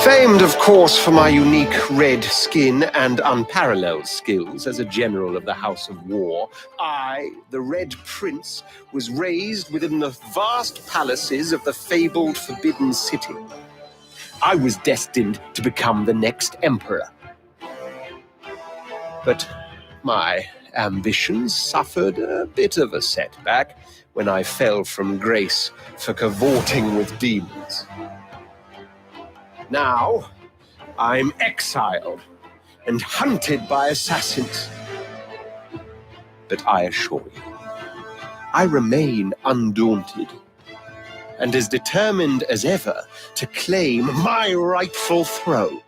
Famed, of course, for my unique red skin and unparalleled skills as a general of the House of War, I, the Red Prince, was raised within the vast palaces of the fabled Forbidden City. I was destined to become the next emperor. But my ambitions suffered a bit of a setback when I fell from grace for cavorting with demons. Now, I'm exiled and hunted by assassins. But I assure you, I remain undaunted and as determined as ever to claim my rightful throne.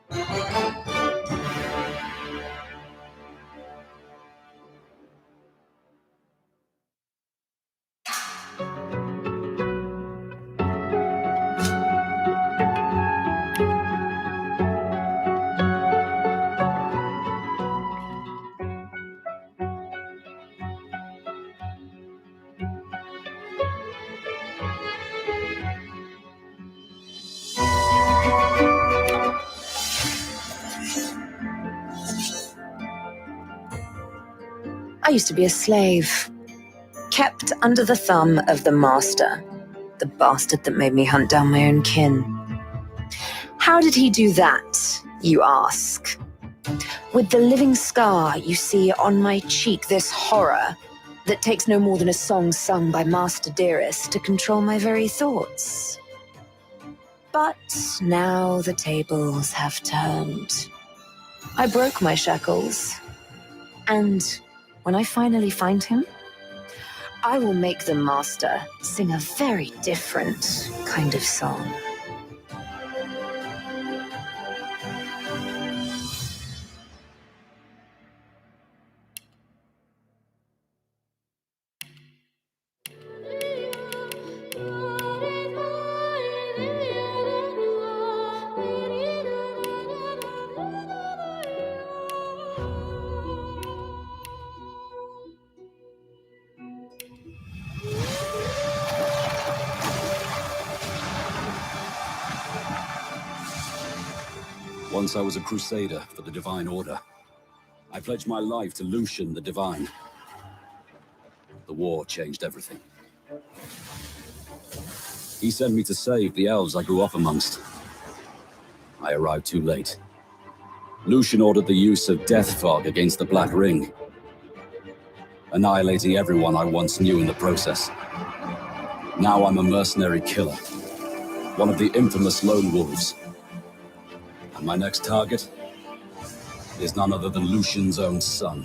I used to be a slave, kept under the thumb of the master, the bastard that made me hunt down my own kin. How did he do that, you ask? With the living scar you see on my cheek, this horror that takes no more than a song sung by Master Dearest to control my very thoughts. But now the tables have turned. I broke my shackles, and when I finally find him, I will make the master sing a very different kind of song. Once I was a crusader for the Divine Order. I pledged my life to Lucian the Divine. The war changed everything. He sent me to save the elves I grew up amongst. I arrived too late. Lucian ordered the use of death fog against the Black Ring, annihilating everyone I once knew in the process. Now I'm a mercenary killer, one of the infamous Lone Wolves. And my next target is none other than Lucian's own son.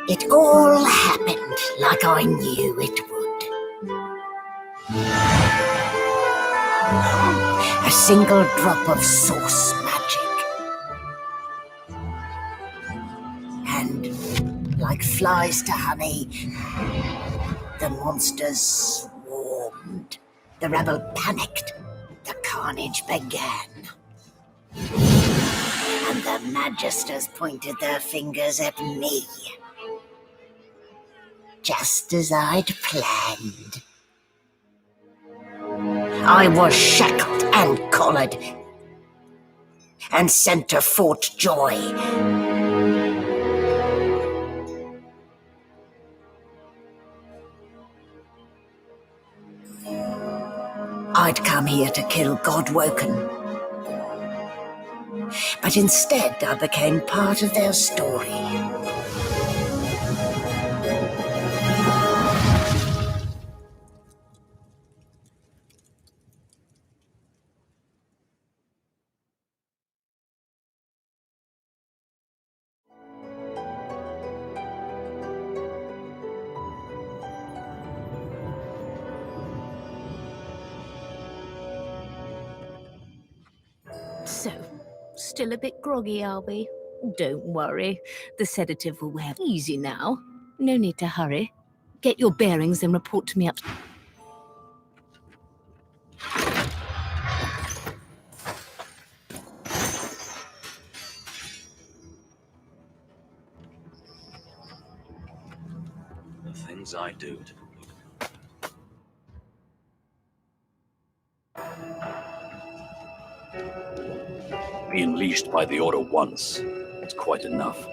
It all happened like I knew it would. A single drop of source magic. And like flies to honey, the monsters swarmed. The rebel panicked. The carnage began. And the magisters pointed their fingers at me. Just as I'd planned. I was shackled and collared. and center Fort Joy. I'd come here to kill Godwoken. But instead I became part of their story. So, still a bit groggy, are we? Don't worry. The sedative will wear easy now. No need to hurry. Get your bearings and report to me up. The things I do to... Being leashed by the Order once, it's quite enough.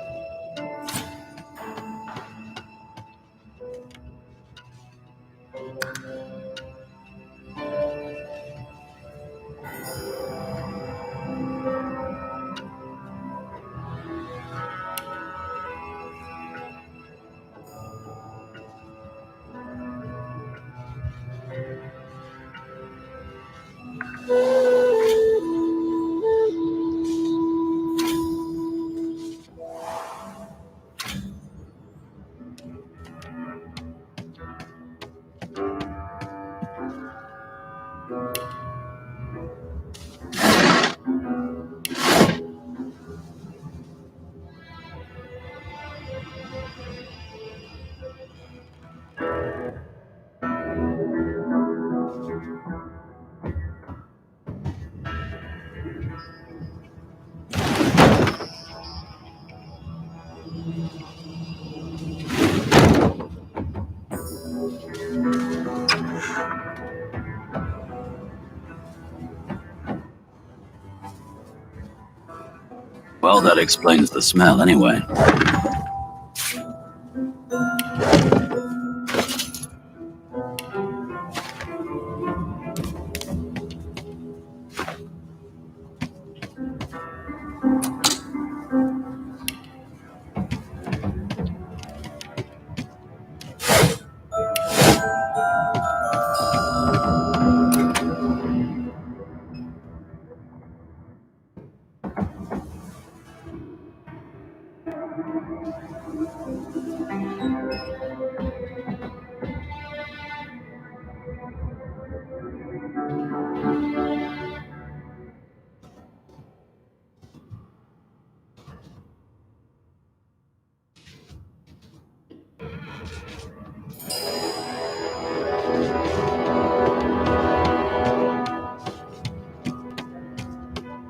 Well, that explains the smell, anyway.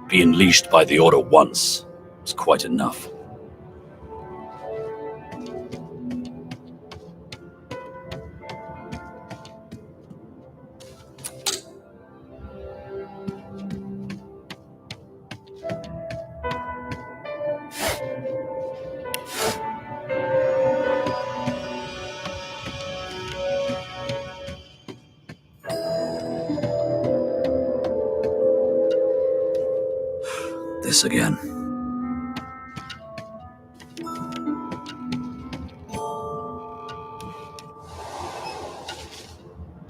Being leashed by the Order once is quite enough. This again.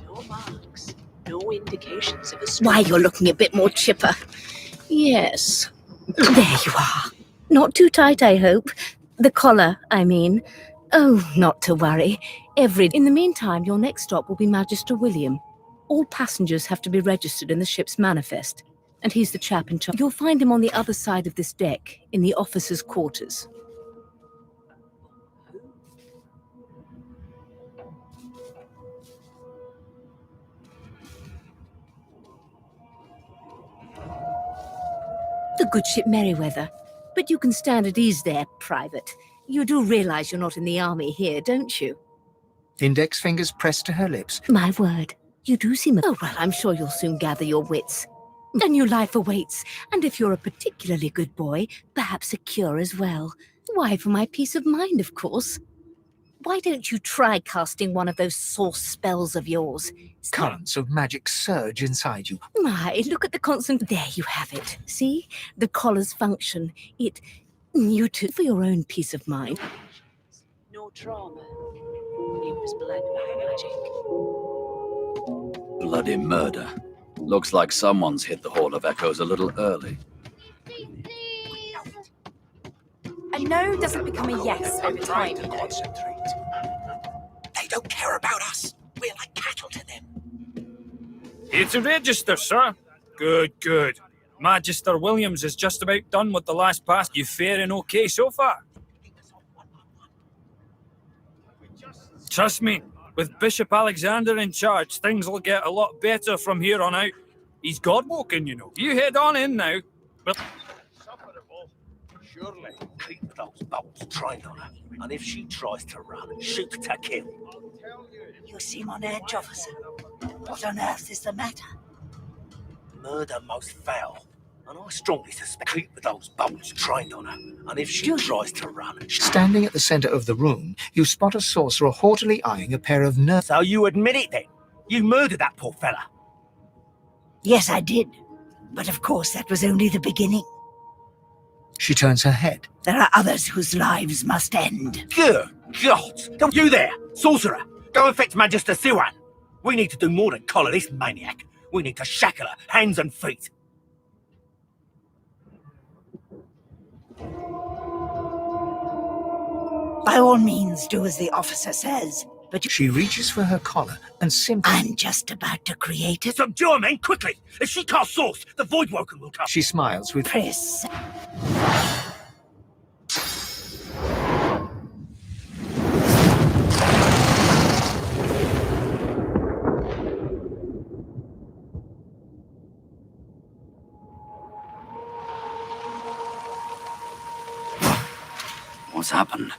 No marks, no indications of a... Why, you're looking a bit more chipper. Yes. There you are. Not too tight, I hope. The collar, I mean. Oh, not to worry. In the meantime, your next stop will be Magister William. All passengers have to be registered in the ship's manifest, and he's the chap in charge. You'll find him on the other side of this deck, in the officers' quarters. The good ship Merryweather. But you can stand at ease there, Private. You do realize you're not in the army here, don't you? Index fingers pressed to her lips. My word. You do seem... Oh, well, I'm sure you'll soon gather your wits. A new life awaits, and if you're a particularly good boy, perhaps a cure as well. Why, for my peace of mind, of course. Why don't you try casting one of those source spells of yours? Currents of magic surge inside you. My, look at the constant. There you have it. See? The collar's function. You too, for your own peace of mind. No trauma. It was bled by magic. Bloody murder. Looks like someone's hit the Hall of Echoes a little early. A no doesn't become a yes over time, you know. Concentrate. They don't care about us. We're like cattle to them. Here to register, sir. Good, good. Magister Williams is just about done with the last pass. You faring okay so far? Trust me, with Bishop Alexander in charge, things will get a lot better from here on out. He's God-woken, you know. You head on in now. But Sufferable. Surely. Keep those bolts trained on her. And if she tries to run, shoot to kill. You seem on edge, officer. What on earth is the matter? Murder most foul. And I strongly suspect keep those bolts trained on her. And if she tries to run... Standing at the center of the room, you spot a sorcerer haughtily eyeing a pair of nerves. So you admit it then? You murdered that poor fella? Yes, I did. But of course, that was only the beginning. She turns her head. There are others whose lives must end. Good God! Don't you there, sorcerer! Go and fetch Magister Siwan! We need to do more than collar this maniac. We need to shackle her, hands and feet. By all means, do as the officer says. But She reaches for her collar and simply... I'm just about to create a Subdue her, men, quickly! If she can't source, the Voidwoken will come. She smiles with... press. What's happened?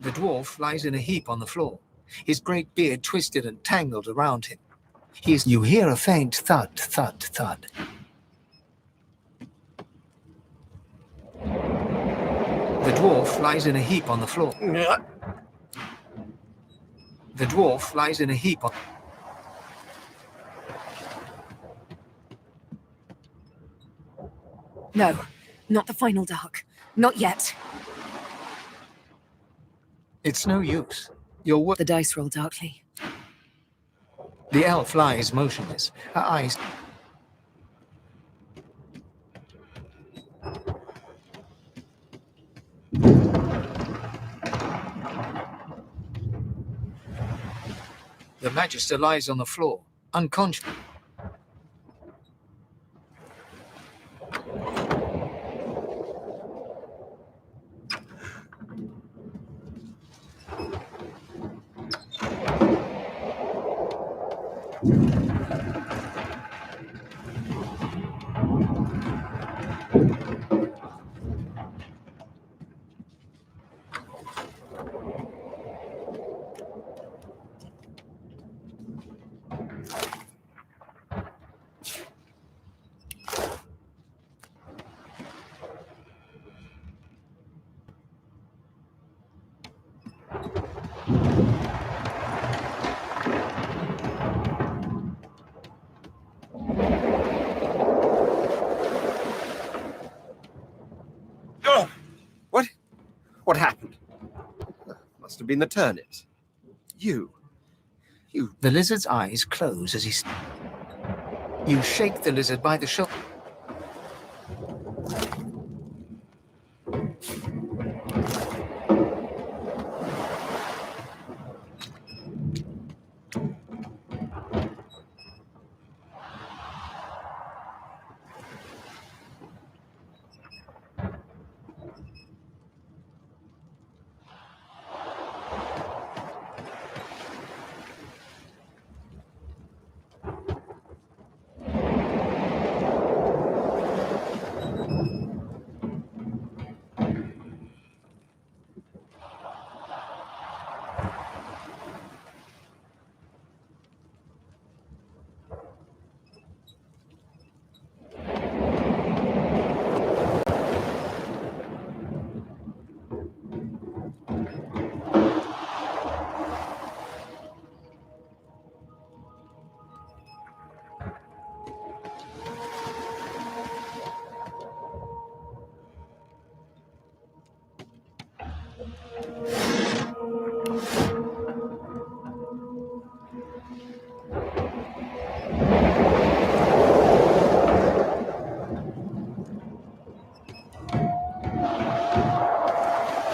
The dwarf lies in a heap on the floor, his great beard twisted and tangled around him. You hear a faint thud, thud, thud. The dwarf lies in a heap on the floor. The dwarf lies in a heap on... No, not the final dark. Not yet. It's no use. Your The dice roll darkly. The elf lies motionless, her eyes... The Magister lies on the floor, unconscious. What happened? Must have been the turnips. You. The lizard's eyes close as he... You shake the lizard by the shoulder.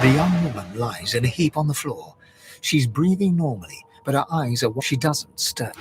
The young woman lies in a heap on the floor. She's breathing normally, but her eyes are... She doesn't stir.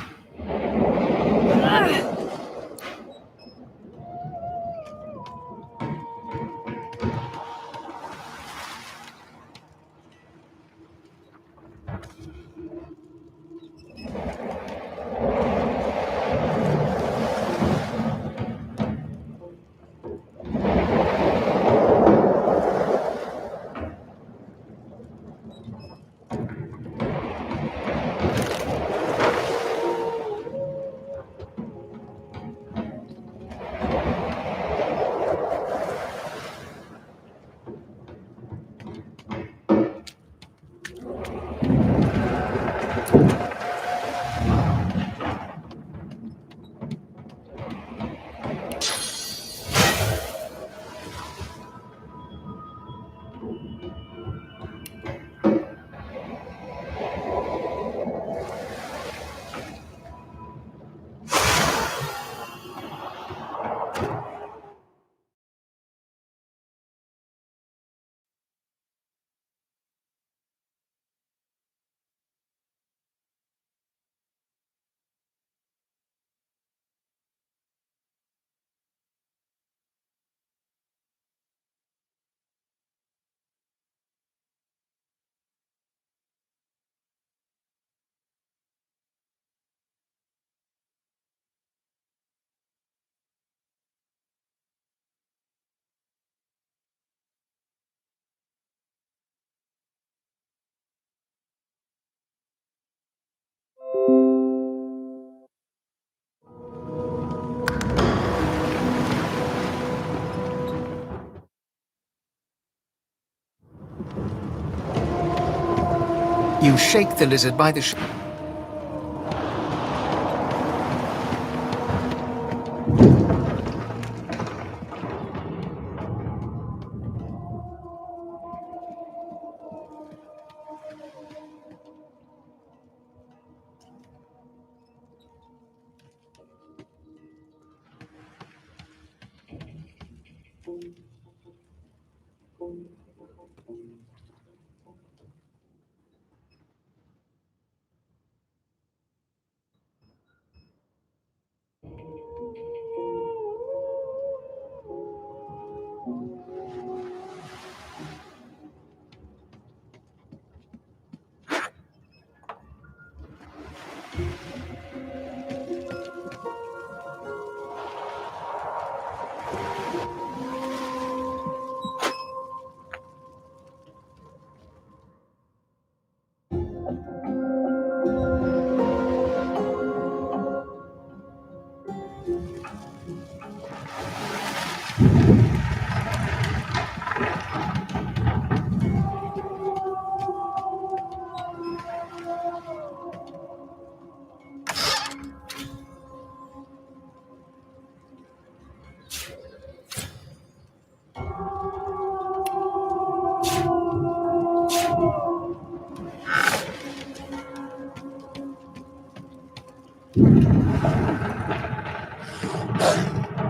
You shake the lizard by the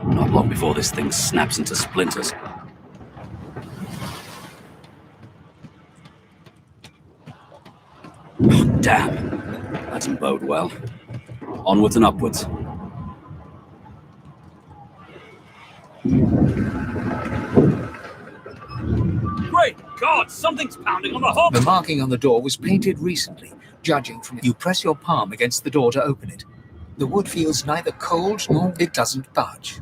Not long before this thing snaps into splinters. Damn. That doesn't bode well. Onwards and upwards. Great God, something's pounding on the hook! The marking on the door was painted recently, judging from it. You press your palm against the door to open it. The wood feels neither cold nor it doesn't budge.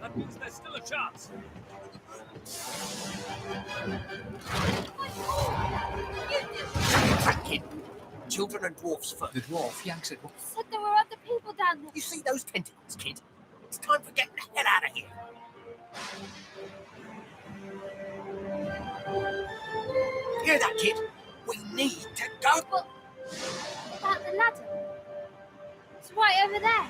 That means there's still a chance. Kid. Children and dwarfs first. The dwarf yanks at... Said there were other people down there. You see those tentacles, kid? It's time for getting the hell out of here. Hear that, kid? We need to go. But about the ladder. It's right over there.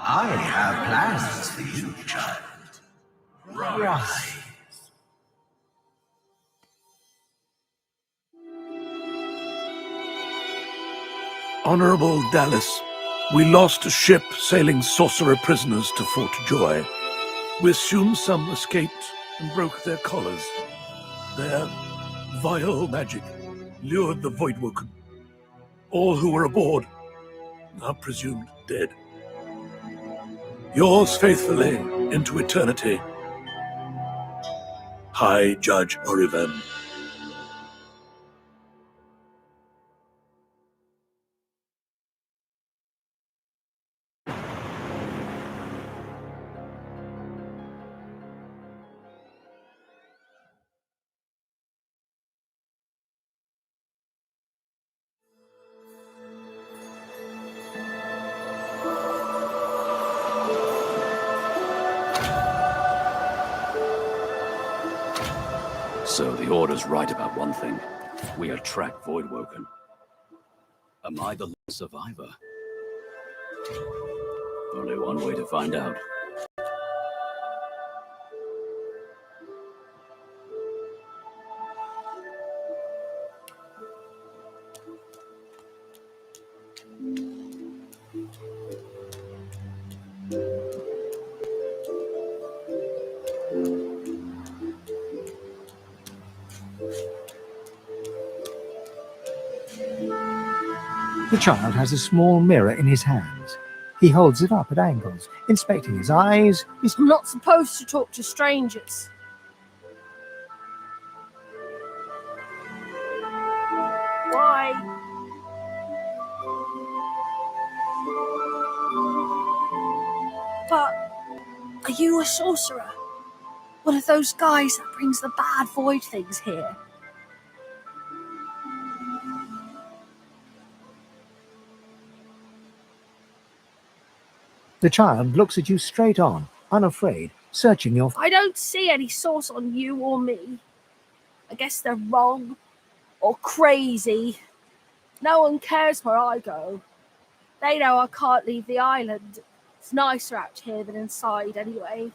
I have plans for you, child. Rise. Honorable Dallas, we lost a ship sailing sorcerer prisoners to Fort Joy. We assume some escaped and broke their collars. Their vile magic lured the Voidwoken. All who were aboard are presumed dead. Yours faithfully into eternity, High Judge Oriven. So the Order's right about one thing. We attract Voidwoken. Am I the lone survivor? Only one way to find out. The child has a small mirror in his hands. He holds it up at angles, inspecting his eyes. I'm not supposed to talk to strangers. Why? But are you a sorcerer? One of those guys that brings the bad void things here? The child looks at you straight on, unafraid, searching your... I don't see any source on you or me. I guess they're wrong or crazy. No one cares where I go. They know I can't leave the island. It's nicer out here than inside anyway.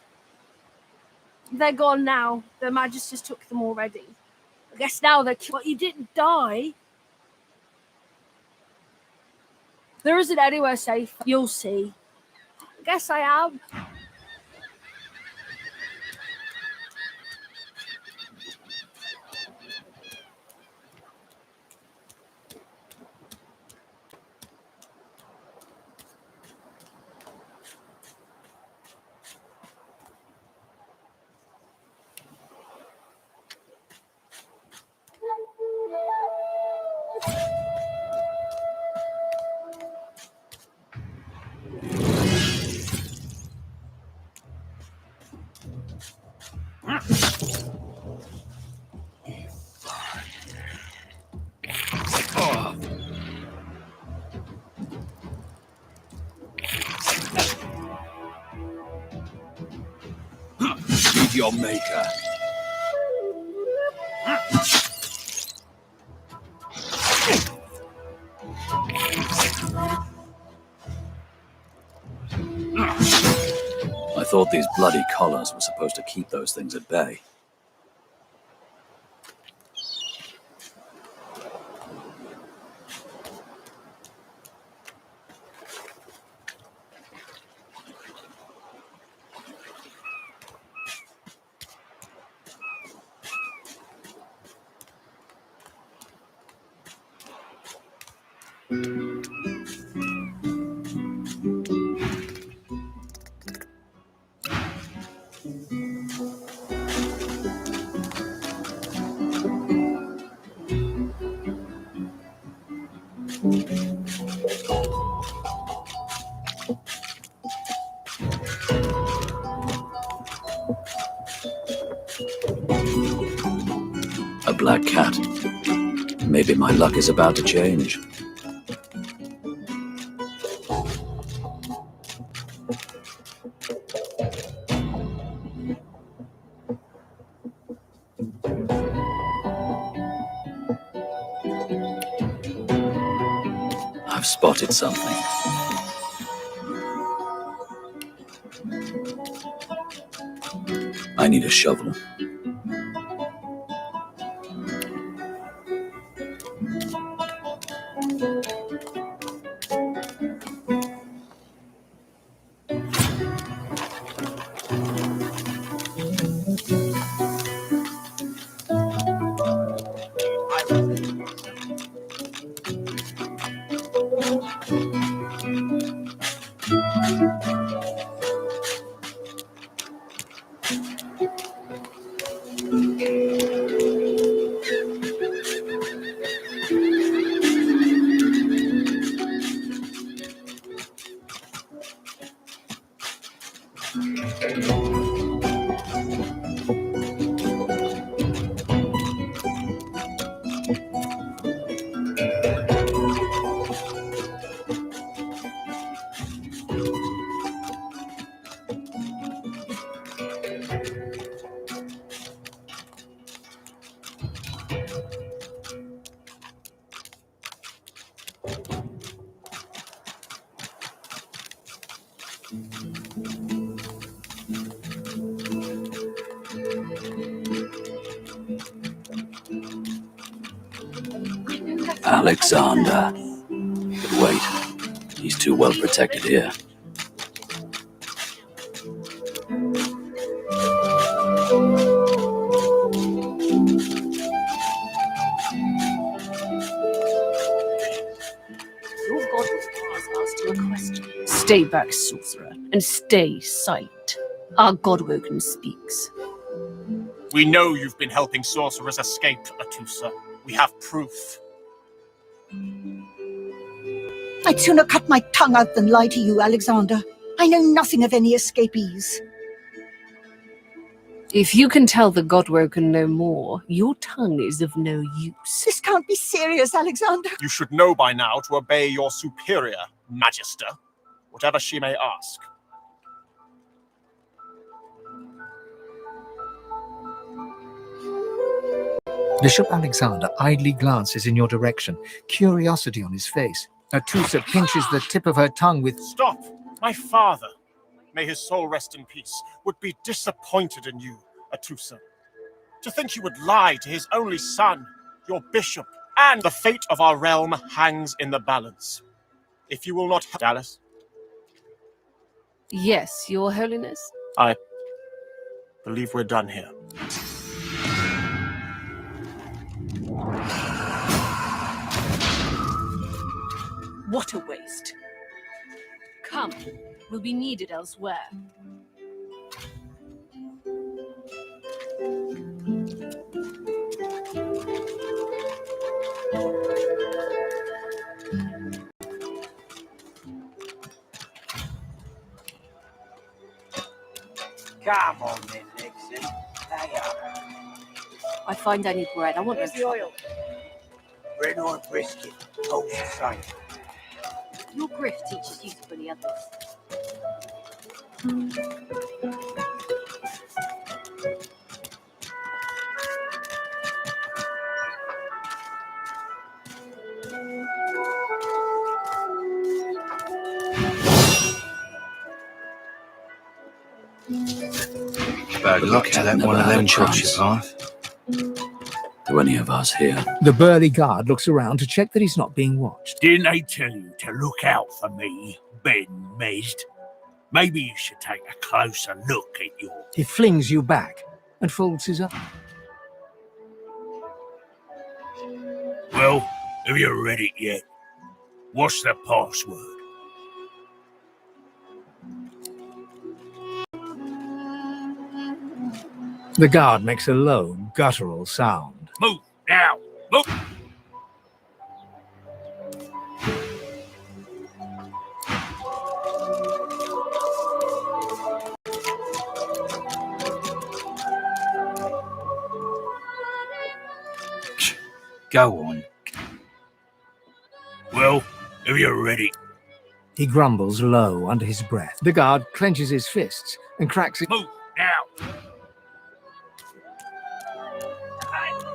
They're gone now. The Magisters took them already. I guess now they're... But you didn't die. There isn't anywhere safe. You'll see. I guess I am. Meet your maker. I thought these bloody collars were supposed to keep those things at bay. A black cat. Maybe my luck is about to change. I've spotted something. I need a shovel. Alexander. But wait, he's too well protected here. Your god has asked you a question. Stay back, sorcerer, and stay silent. Our godwoken speaks. We know you've been helping sorcerers escape, Atusa. We have proof. I'd sooner cut my tongue out than lie to you, Alexander. I know nothing of any escapees. If you can tell the godwoken no more, your tongue is of no use. This can't be serious, Alexander. You should know by now to obey your superior, Magister, whatever she may ask. Bishop Alexander idly glances in your direction, curiosity on his face. Atusa pinches the tip of her tongue with... Stop! My father, may his soul rest in peace, would be disappointed in you, Atusa. To think you would lie to his only son, your bishop, and the fate of our realm hangs in the balance. If you will not... Dallas? Yes, your holiness? I believe we're done here. What a waste. Come, we'll be needed elsewhere. Come on then, Nixon. Hang up. I find I need bread. I want the oil. Bread or brisket? Oh, sorry. Your grift teaches you to bully others. Bad luck to that one of them churches, huh? Do any of us here? The burly guard looks around to check that he's not being watched. Didn't I tell you to look out for me, Ben Mezd? Maybe you should take a closer look at your... He flings you back and folds his arms. Well, have you read it yet? What's the password? The guard makes a low, guttural sound. Move, now, move! Go on. Well, have you read it? He grumbles low under his breath. The guard clenches his fists and cracks it. Move, now!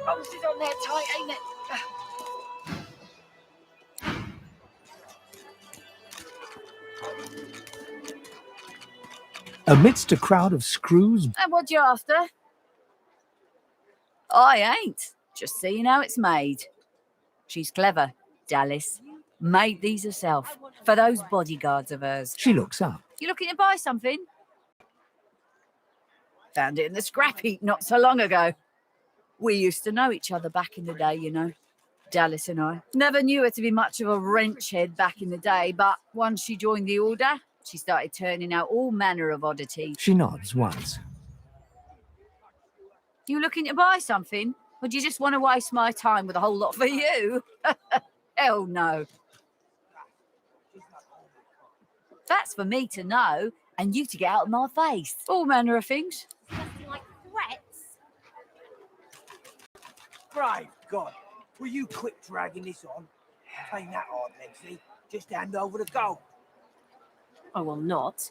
Bolts is on there tight, ain't it? Amidst a crowd of screws... And what you after? I ain't. Just seeing how it's made. She's clever, Dallas. Made these herself, for those bodyguards of hers. She looks up. You looking to buy something? Found it in the scrap heap not so long ago. We used to know each other back in the day, you know. Dallas and I. Never knew her to be much of a wrench head back in the day, but once she joined the order, she started turning out all manner of oddities. She nods once. You looking to buy something? Or do you just want to waste my time with a whole lot for you? Hell no. That's for me to know, and you to get out of my face. All manner of things. Nothing like threats. Brave God, will you quit dragging this on? Ain't that hard, Lexi? Just hand over the gold. I will not.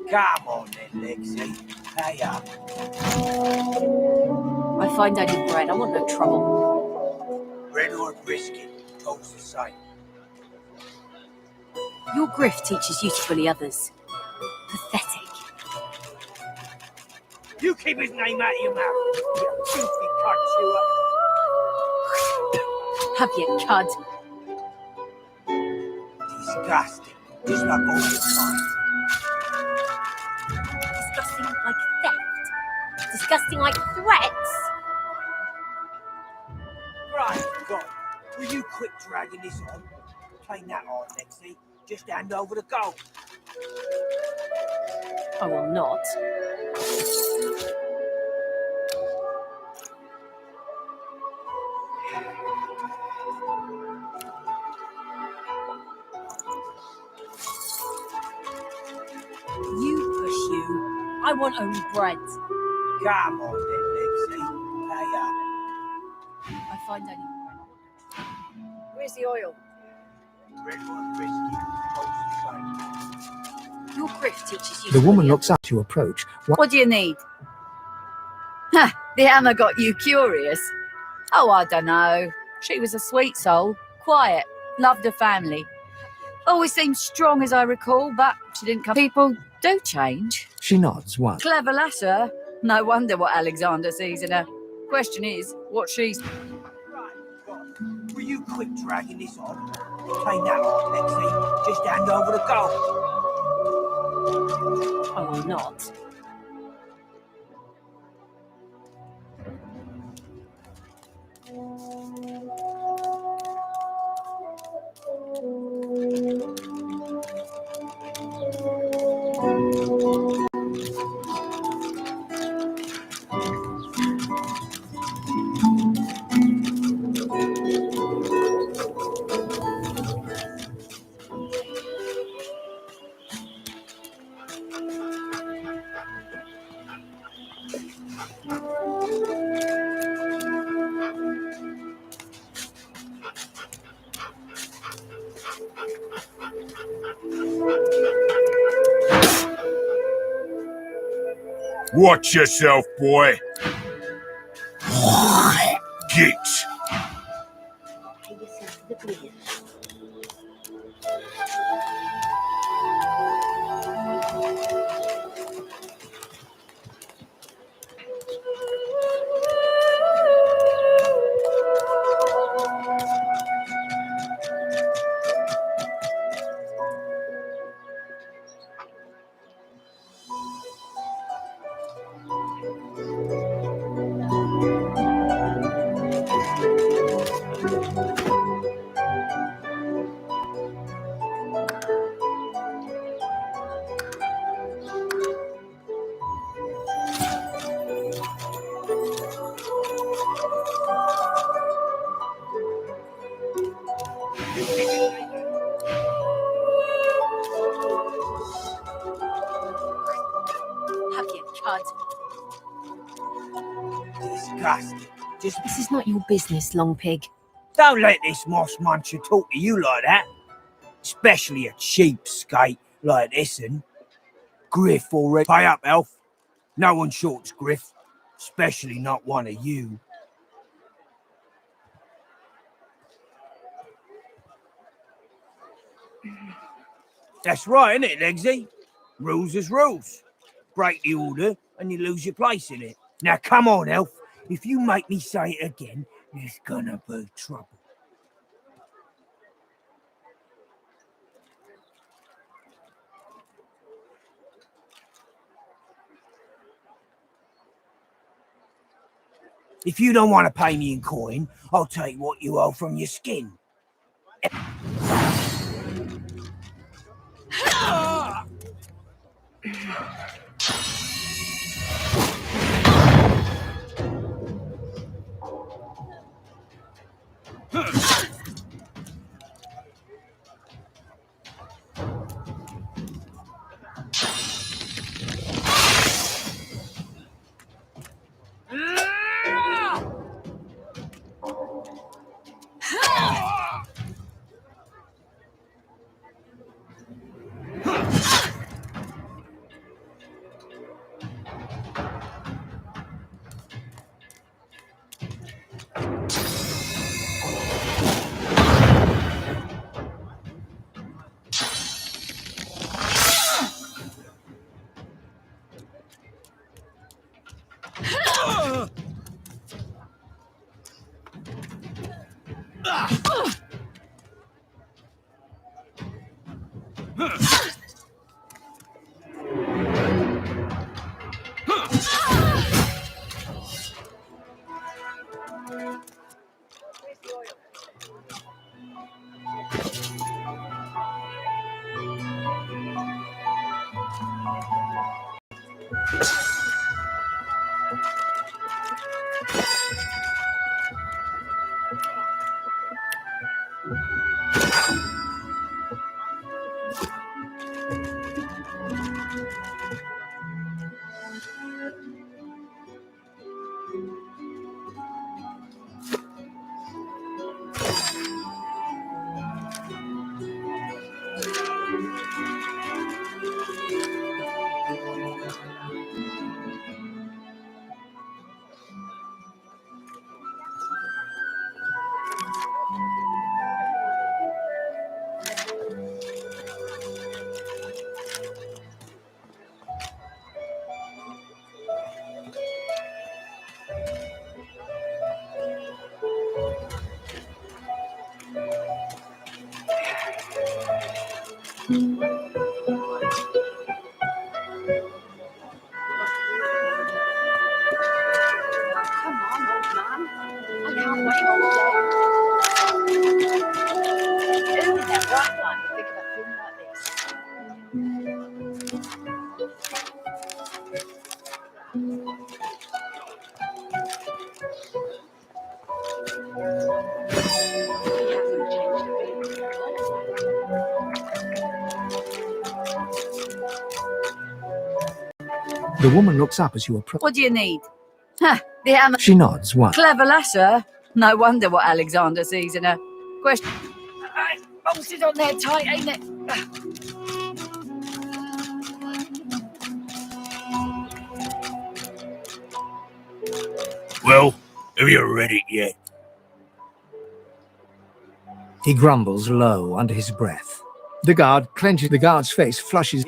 Come on then, Lexi. Pay up. I find I need bread. I want no trouble. Bread or brisket, goes the same. Your grift teaches you to bully others. Pathetic. You keep his name out of your mouth. You filthy cunt, you Have you, cud? Disgusting. Just like all your time. Disgusting like theft. Disgusting like threats. Right, God, will you quit dragging this on? Ain't that hard, Lexi? Just hand over the gold. I will not. You push you. I want only bread. Come on then, Lexi. Pay up. I find I need bread. Where's the oil? Bread or brisket, goes the same. Your grift teaches you The to woman bully looks up to approach. What do you need? Ha! The hammer got you curious. Oh, I don't know. She was a sweet soul, quiet, loved her family. Always seemed strong as I recall, but she didn't come. People do change. She nods once. Clever lass, her. No wonder what Alexander sees in her. Question is, what she's... Right, God, will you quit dragging this on? Ain't that hard, Lexi? Just hand over the gold. I will not. Watch yourself, boy. Get. Have you, cud? Disgusting. Just This is not your business, long pig. don't let this moss muncher talk to you like that. Especially a cheapskate like this one. Griff already. Pay up, elf. No one shorts Griff, especially not one of you. That's right, isn't it, Legsy? Rules is rules. Break the order and you lose your place in it. Now come on, elf. If you make me say it again, there's gonna be trouble. If you don't want to pay me in coin, I'll take what you owe from your skin. The woman looks up as you approach. What do you need? The hammer. She nods. What? Clever lasser. No wonder what Alexander sees in her. Question. Bolted on there tight, ain't it? Well, have you read it yet? He grumbles low under his breath. The guard clenches. The guard's face flushes.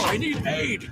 I need aid!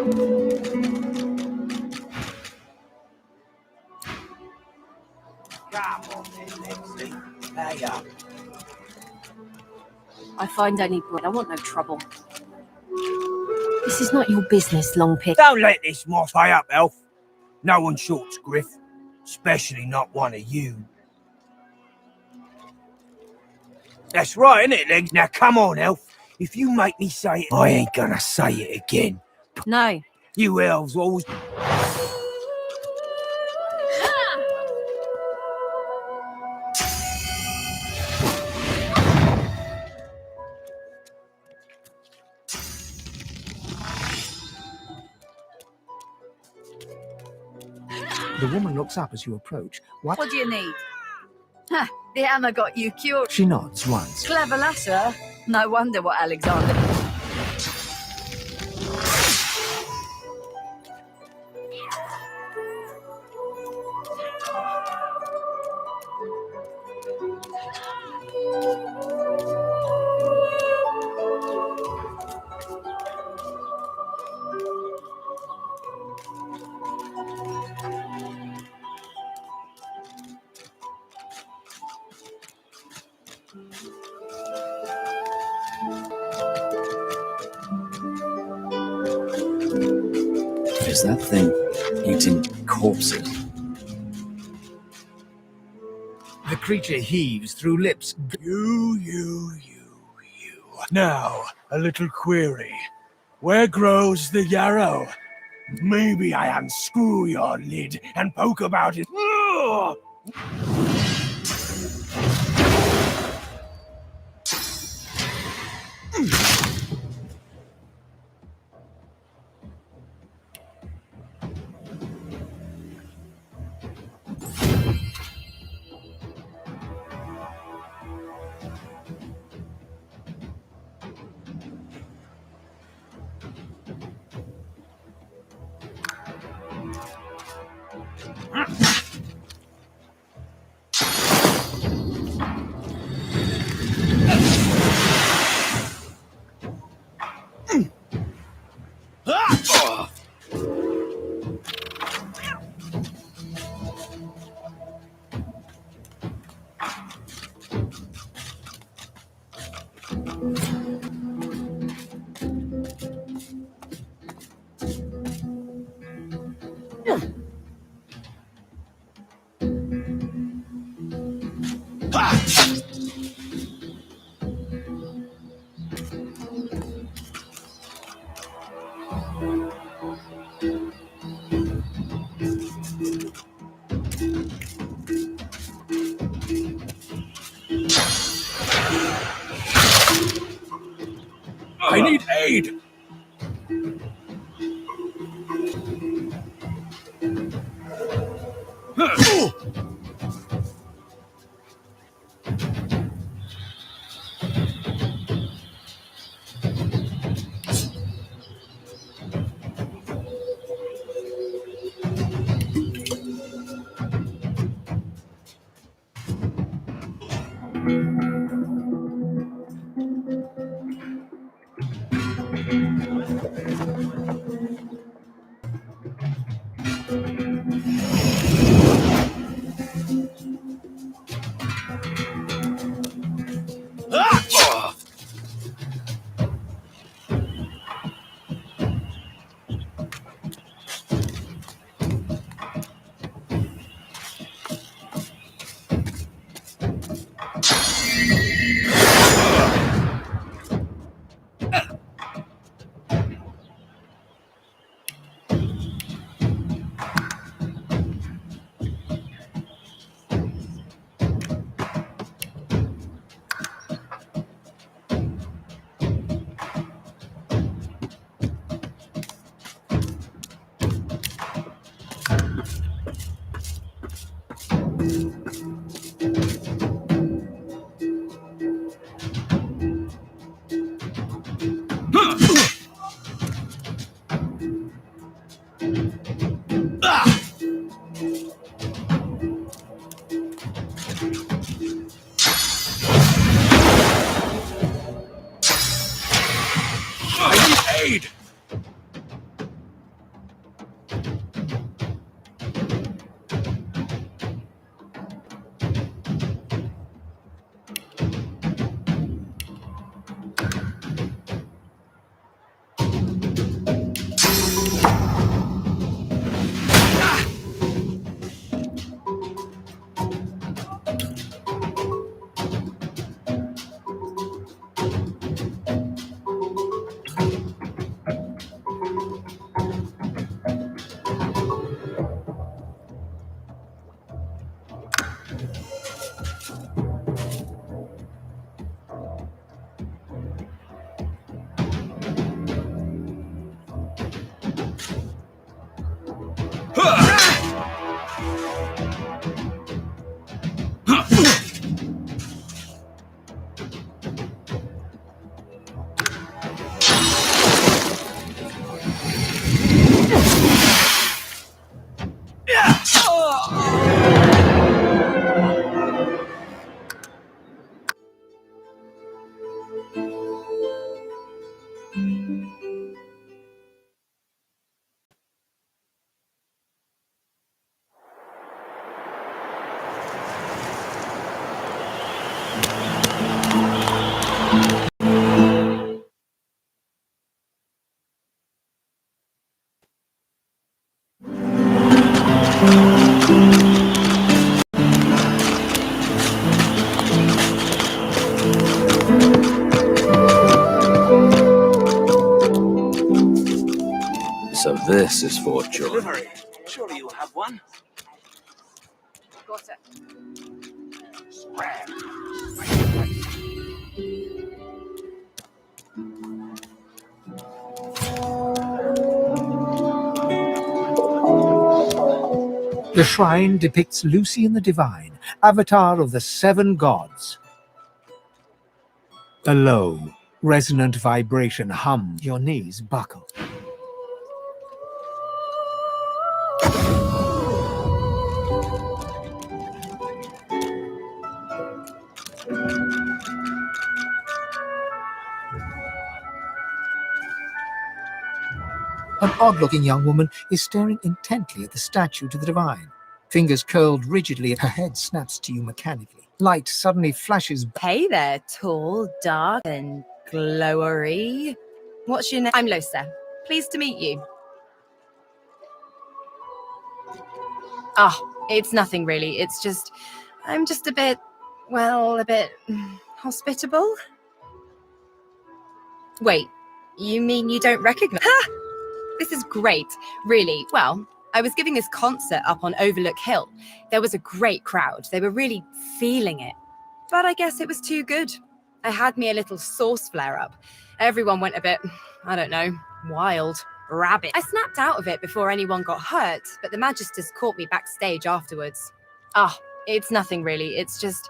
Come on then, Lexi. Hey up. I find I need blood. I want no trouble. This is not your business, Longpick. Don't let this moth high up, Elf. No one shorts Griff, especially not one of you. That's right, isn't it, Legs? Now come on, Elf. If you make me say it, I ain't gonna say it again. No. You elves always... The woman looks up as you approach. What do you need? Ha, the hammer got you cured. She nods once. Clever lasser. No wonder what Alexander... Is that thing eating corpses? The creature heaves through lips. You. Now, a little query. Where grows the yarrow? Maybe I unscrew your lid and poke about it. Ugh! So this is for joy. Delivery. Surely you'll have one. Got it. The shrine depicts Lucian the Divine, avatar of the 7 gods. A low, resonant vibration hums. Your knees buckle. An odd-looking young woman is staring intently at the statue to the divine. Fingers curled rigidly, her head snaps to you mechanically. Light suddenly flashes. Hey there, tall, dark, and glowery. What's your name? I'm Losa. Pleased to meet you. Oh, it's nothing really. It's just, I'm just a bit hospitable. Wait, you mean you don't recognize? Ha! This is great, really. Well, I was giving this concert up on Overlook Hill. There was a great crowd. They were really feeling it. But I guess it was too good. I had me a little sauce flare-up. Everyone went a bit, I don't know, wild, rabid. I snapped out of it before anyone got hurt, but the Magisters caught me backstage afterwards. Ah, it's nothing really. It's just,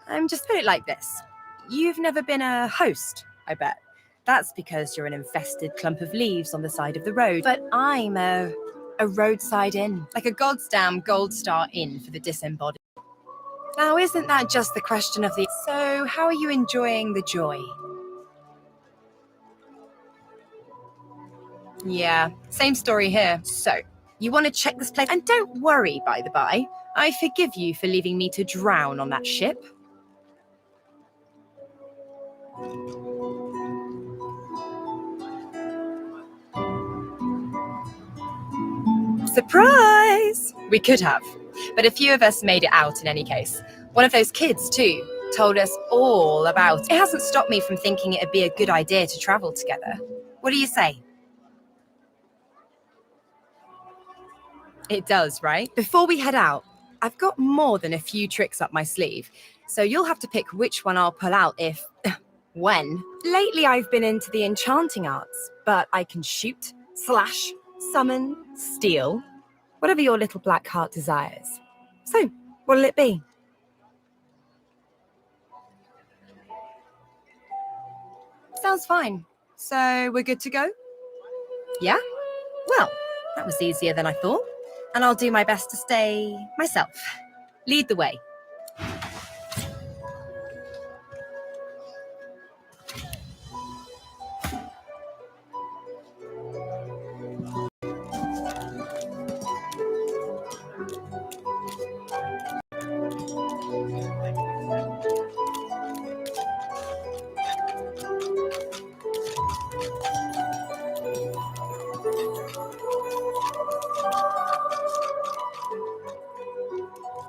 put it like this. You've never been a host, I bet. That's because you're an infested clump of leaves on the side of the road. But I'm a roadside inn, like a goddamn gold star inn for the disembodied. Now, isn't that just the question of the... So, how are you enjoying the joy? Yeah, same story here. So, you want to check this place? And don't worry, by the by. I forgive you for leaving me to drown on that ship. Surprise! We could have, but a few of us made it out in any case. One of those kids, too, told us all about it. It hasn't stopped me from thinking it'd be a good idea to travel together. What do you say? It does, right? Before we head out, I've got more than a few tricks up my sleeve, so you'll have to pick which one I'll pull out if... when. Lately, I've been into the enchanting arts, but I can shoot, slash, summon, steal, whatever your little black heart desires. So, what'll it be? Sounds fine. So, we're good to go? Yeah? Well, that was easier than I thought. And I'll do my best to stay myself. Lead the way.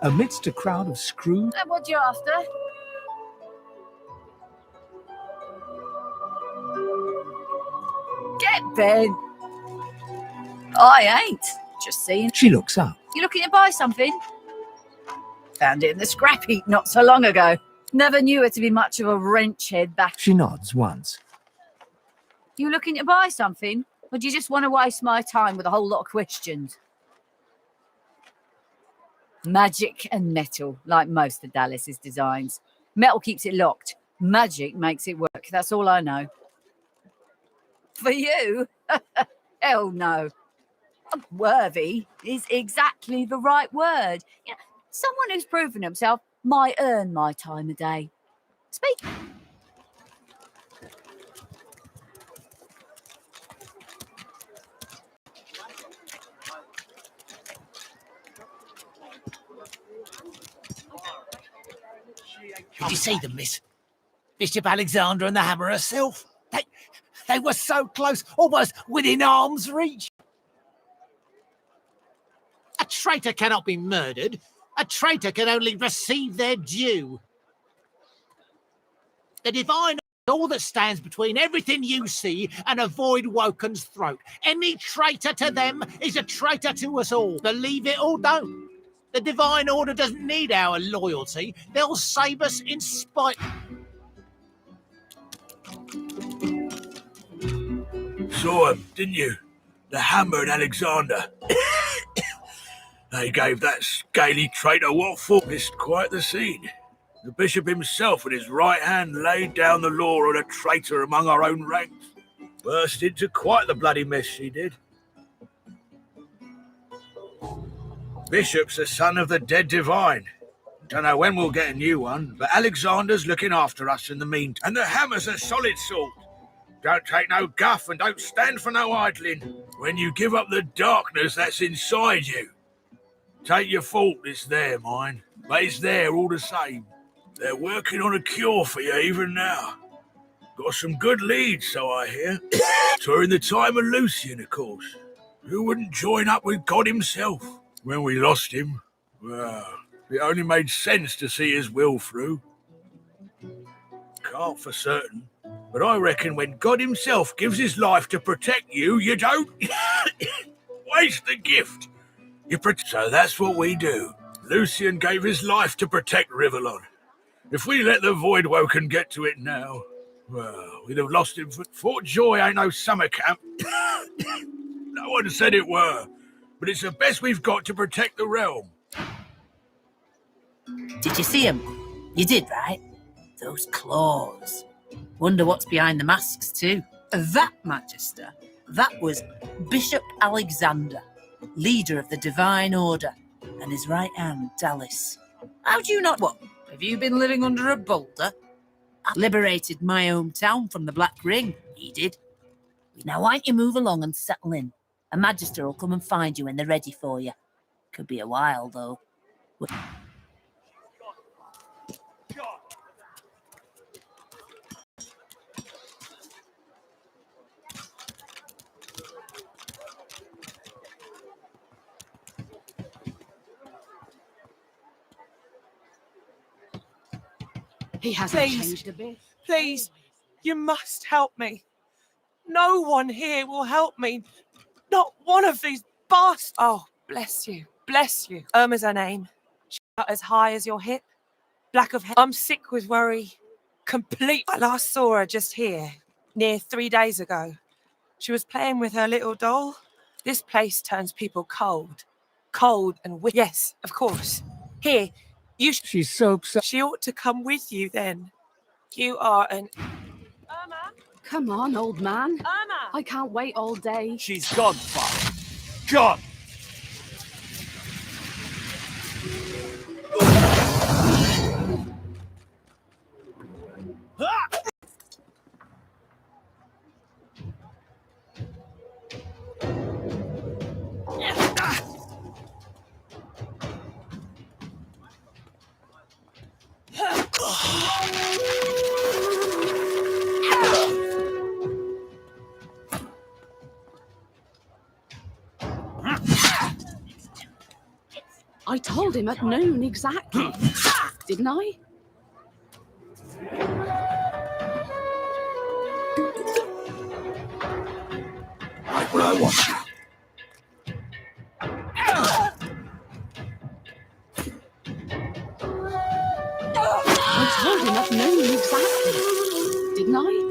Amidst a crowd of screws... What you after? Get bed. I ain't. Just seeing. She looks up. You looking to buy something? Found it in the scrap heap not so long ago. Never knew her to be much of a wrench head back. She nods once. You looking to buy something? Or do you just want to waste my time with a whole lot of questions? Magic and metal, like most of Dallas's designs. Metal keeps it locked. Magic makes it work. That's all I know. For you? Hell no. Worthy is exactly the right word. You know, someone who's proven himself might earn my time of day. Speak. Did you see them, miss? Bishop Alexander and the Hammer herself. They were so close, almost within arm's reach. A traitor cannot be murdered. A traitor can only receive their due. The divine, all that stands between everything you see and a void woken's throat. Any traitor to them is a traitor to us all. Believe it or don't. The divine order doesn't need our loyalty. They'll save us in spite. Saw him, didn't you? The Hammer and Alexander. They gave that scaly traitor what for. Missed quite the scene. The bishop himself with his right hand laid down the law on a traitor among our own ranks. Burst into quite the bloody mess, she did. Bishop's the son of the dead divine. Don't know when we'll get a new one, but Alexander's looking after us in the meantime. And the Hammer's a solid sort. Don't take no guff and don't stand for no idling. When you give up the darkness that's inside you, take your fault, it's there, mine. But it's there all the same. They're working on a cure for you even now. Got some good leads, so I hear. During the time of Lucian, of course. Who wouldn't join up with God himself? When we lost him, well, it only made sense to see his will through. Can't for certain, but I reckon when God himself gives his life to protect you, you don't waste the gift. So that's what we do. Lucian gave his life to protect Rivellon. If we let the Void Woken get to it now, well, we'd have lost him. Fort Joy ain't no summer camp. No one said it were, but it's the best we've got to protect the realm. Did you see him? You did, right? Those claws. Wonder what's behind the masks, too. That, Magister, that was Bishop Alexander, leader of the Divine Order, and his right hand, Dallas. How do you not... What? Have you been living under a boulder? I liberated my hometown from the Black Ring, he did. Now, why don't you move along and settle in? A Magister will come and find you when they're ready for you. Could be a while, though. He hasn't Please, changed a bit. please, you must help me. No one here will help me. Not one of these bastards. Oh, bless you, bless you. Irma's her name. She's about as high as your hip. Black of hair. I'm sick with worry. Complete. I last saw her just here, near 3 days ago. She was playing with her little doll. This place turns people cold. Cold and yes, of course. Here, you She's so upset. She ought to come with you then. You are an... Irma? Come on, old man. Irma! I can't wait all day. She's gone, Father. Gone! I told him at noon exactly. Didn't I? Right where I want you. I told him at noon exactly. Didn't I?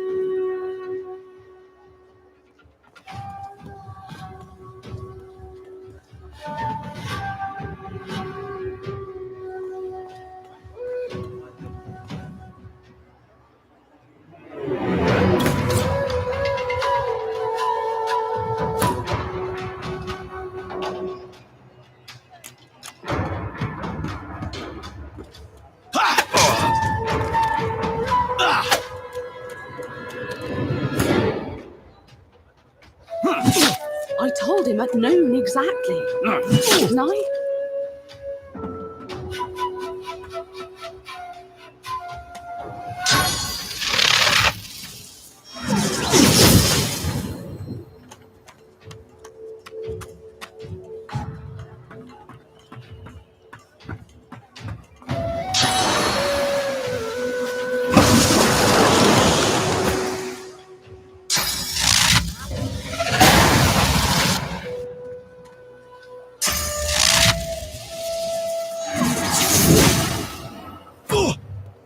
killed him at noon exactly. Didn't I?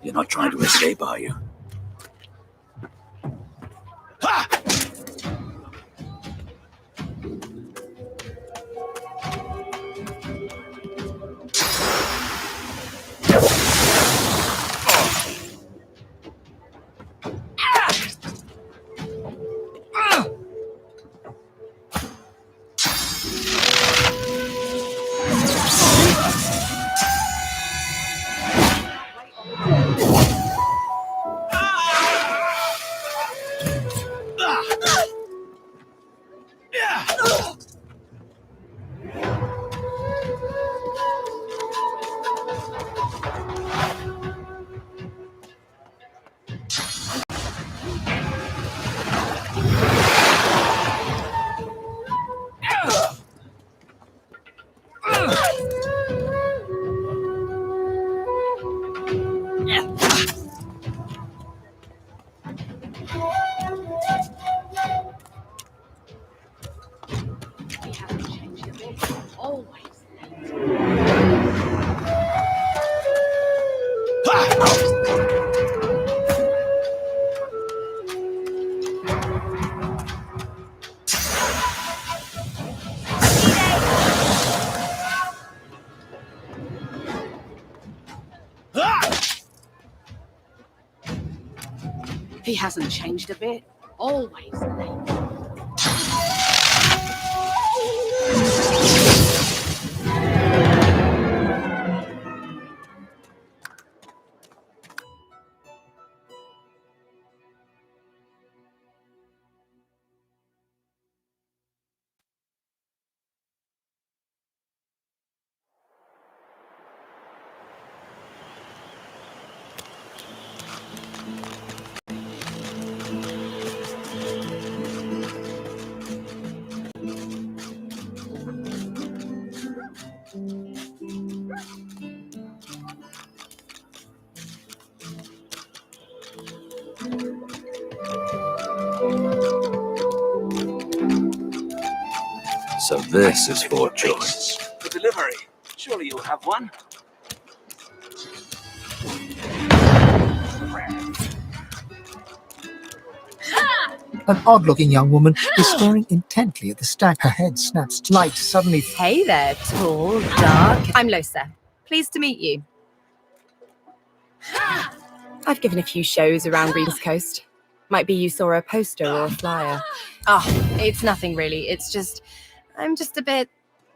You're not trying to escape, are you? Ha! He hasn't changed a bit. Always late. So this is for choice. The delivery. Surely you'll have one. An odd-looking young woman is staring intently at the stack. Her head snaps. Light suddenly. Hey there, tall, dark. I'm Losa. Pleased to meet you. I've given a few shows around East Coast. Might be you saw a poster or a flyer. Oh, it's nothing really. It's just, I'm just a bit,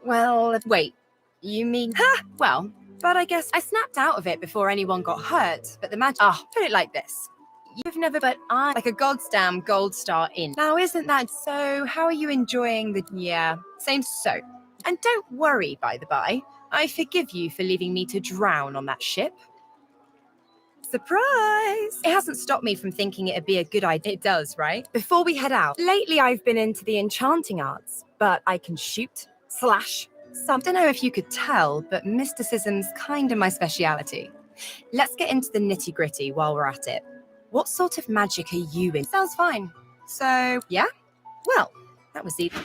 well, wait. You mean, well, but I guess I snapped out of it before anyone got hurt. But the magic, put it like this. You've never, but I, like a goddamn gold star in. Now, isn't that so? How are you enjoying the, yeah, same so. And don't worry, by the by, I forgive you for leaving me to drown on that ship. Surprise! It hasn't stopped me from thinking it'd be a good idea. It does, right? Before we head out, lately I've been into the enchanting arts, but I can shoot, slash, some. Don't know if you could tell, but mysticism's kind of my speciality. Let's get into the nitty-gritty while we're at it. What sort of magic are you in? Sounds fine. So, yeah? Well, that was easy.